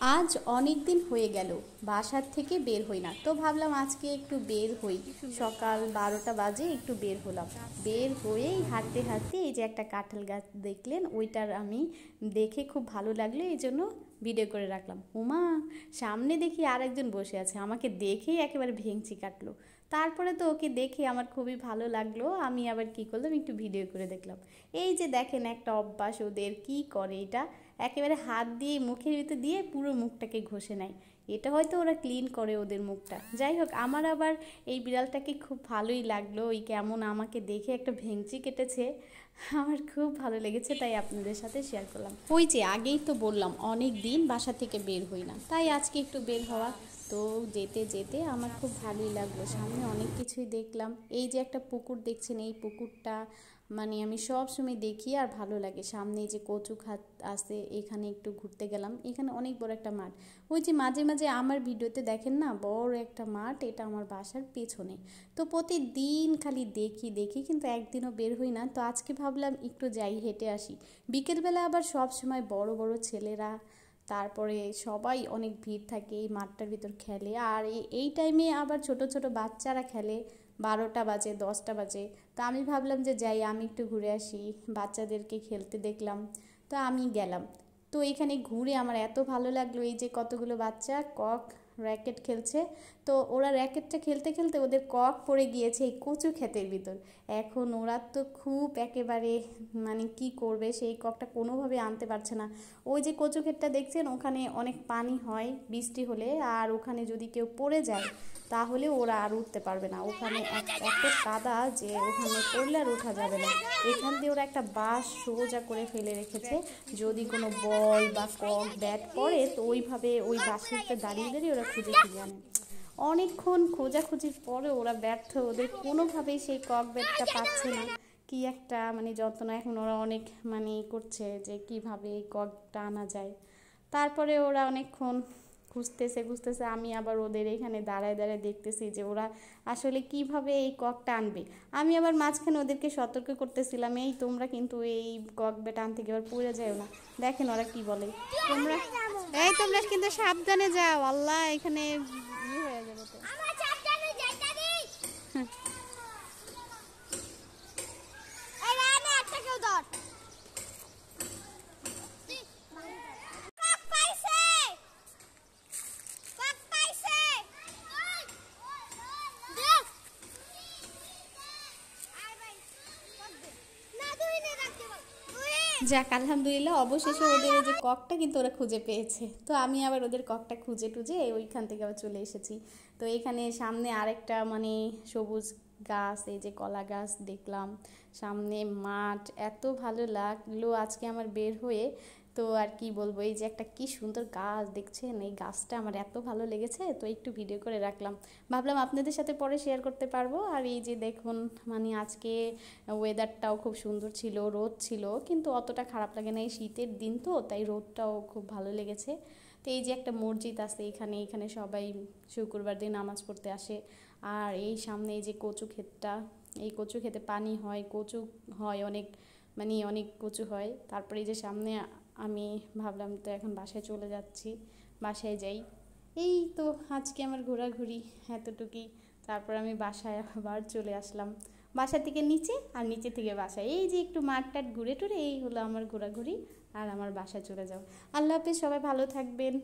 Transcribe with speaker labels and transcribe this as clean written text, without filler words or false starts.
Speaker 1: আজ অনেক দিন হয়ে গেল বাসার থেকে বের হই না, তো ভাবলাম আজকে একটু বের হই। সকাল 12টা বাজে একটু বের হলাম। বের হয়েই হাঁটতে হাঁটতে এই যে একটা কাঁঠাল গাছ দেখলেন, ওইটার আমি দেখে খুব ভালো লাগলো, এই জন্য ভিডিও করে রাখলাম। উমা, সামনে দেখি আর একজন বসে আছে, আমাকে দেখেই একেবারে ভেঙচি কাটলো। তারপরে তো ওকে দেখে আমার খুবই ভালো লাগলো, আমি আবার কি করলাম, একটু ভিডিও করে দেখলাম। এই যে দেখেন একটা অভ্যাস ওদের, কি করে এটা, একেবারে হাত দিয়ে মুখের ভিতর দিয়ে পুরো মুখটাকে ঘষে নেয়। এটা হয়তো ওরা ক্লিন করে ওদের মুখটা। যাই হোক, আমার আবার এই বিড়ালটাকে খুব ভালোই লাগলো, ওই কেমন আমাকে দেখে একটা ভেঙচি কেটেছে, আমার খুব ভালো লেগেছে, তাই আপনাদের সাথে শেয়ার করলাম। ওই যে আগেই তো বললাম অনেক দিন বাসা থেকে বের হই না, তাই আজকে একটু বের হওয়া। তো যেতে যেতে আমার খুব ভালোই লাগলো, সামনে অনেক কিছুই দেখলাম। এই যে একটা পুকুর দেখছেন, এই পুকুরটা মানে আমি সব সময় দেখি আর ভালো লাগে। সামনে যে কচু খাত আছে, এখানে একটু ঘুরতে গেলাম। এখানে অনেক বড় একটা মাঠ, ওই যে মাঝে মাঝে আমার ভিডিওতে দেখেন না বড় একটা মাঠ, এটা আমার বাসার পেছনে। তো প্রতিদিন খালি দেখি দেখি, কিন্তু একদিনও বের হই না। তো আজকে ভাবলাম একটু যাই, হেঁটে আসি। বিকেলবেলা আবার সব সময় বড় বড় ছেলেরা, তারপরে সবাই অনেক ভিড় থাকে, এই মাঠটার ভিতর খেলে। আর এই টাইমে আবার ছোট ছোট বাচ্চারা খেলে, 12টা বাজে 10টা বাজে। তো আমি ভাবলাম যে যাই, আমি একটু ঘুরে আসি, বাচ্চাদেরকে খেলতে দেখলাম, তো আমি গেলাম। তো এখানে ঘুরে আমার এত ভালো লাগলো, এই যে কতগুলো বাচ্চা কক র্যাকেট খেলছে। তো ওরা র্যাকেটটা খেলতে খেলতে ওদের কক পড়ে গিয়েছে এই কচু ক্ষেতের ভিতর। এখন ওরা তো খুব একেবারে মানে কি করবে, সেই ককটা কোনোভাবে আনতে পারছে না। ওই যে কচু ক্ষেতটা দেখছেন, ওখানে অনেক পানি হয় বৃষ্টি হলে, আর ওখানে যদি কেউ পড়ে যায় তাহলে ওরা আর উঠতে পারবে না। ওখানে এত কাদা যে ওখানে পড়লে আর ওঠা যাবে না। এখান দিয়ে ওরা একটা বাঁশ সোজা করে ফেলে রেখেছে, যদি কোনো বল বা কক ব্যাট পড়ে তো ওইভাবে ওই বাঁশের দাঁড়িয়ে দাঁড়িয়ে ওরা খুঁজে খুঁজে আনে। অনেকক্ষণ খোঁজাখুঁজির পরে ওরা ব্যর্থ, ওদের কোনোভাবেই সেই কক ব্যাটটা পাচ্ছে না। কি একটা মানে যন্ত্রণা, এখন ওরা অনেক মানে করছে যে কিভাবে এই ককটা আনা যায়। তারপরে ওরা অনেকক্ষণ খুঁজতেছে খুঁজতেছে, আমি আবার ওদের এখানে দাঁড়ায় দাঁড়ায় দেখতেছি যে ওরা আসলে কিভাবে এই ককটা আনবে। আমি আবার মাঝখানে ওদেরকে সতর্ক করতেছিলাম, এই তোমরা কিন্তু এই কক ব্যাট আনতে গিয়ে আবার পড়ে যাও না। দেখেন ওরা কি বলে, তোমরা তোমরা কিন্তু সাবধানে যাও, আল্লাহ এখানে হয়ে যাবে তো। যাক, আলহামদুলিল্লাহ, অবশেষে ওদের ওই যে ককটা কিন্তু ওরা খুঁজে পেয়েছে। তো আমি আবার ওদের ককটা খুঁজে টুজে ওইখান থেকে আবার চলে এসেছি। তো এখানে সামনে আরেকটা মানে সবুজ গাছ, এই যে কলা গাছ দেখলাম, সামনে মাঠ, এত ভালো লাগলো আজকে আমার বের হয়ে। তো আর কি বলবো, এই যে একটা কি সুন্দর গাছ দেখছেন, এই গাছটা আমার এত ভালো লেগেছে, তো একটু ভিডিও করে রাখলাম, ভাবলাম আপনাদের সাথে পরে শেয়ার করতে পারবো। আর এই যে দেখুন মানে আজকে ওয়েদারটাও খুব সুন্দর ছিল, রোদ ছিল, কিন্তু অতটা খারাপ লাগে না, এই শীতের দিন তো তাই রোদটাও খুব ভালো লেগেছে। তো এই যে একটা মসজিদ আছে এখানে, এখানে সবাই শুক্রবার দিন নামাজ পড়তে আসে। আর এই সামনে এই যে কচু ক্ষেতটা, এই কচু ক্ষেতে পানি হয়, কচু হয় অনেক, মানে অনেক কচু হয়। তারপরে এই যে সামনে আমি ভাবলাম তো এখন বাসায় চলে যাচ্ছি, বাসায় যাই। এই তো আজকে আমার ঘোরাঘুরি এতটুকুই। তারপর আমি বাসায় আবার চলে আসলাম, বাসা থেকে নিচে আর নিচে থেকে বাসায়, এই যে একটু মাঠ টাট ঘুরে টুরে, এই হলো আমার ঘোরাঘুরি। আর আমার বাসায় চলে যাও। আল্লাহ হাফেজ, সবাই ভালো থাকবেন।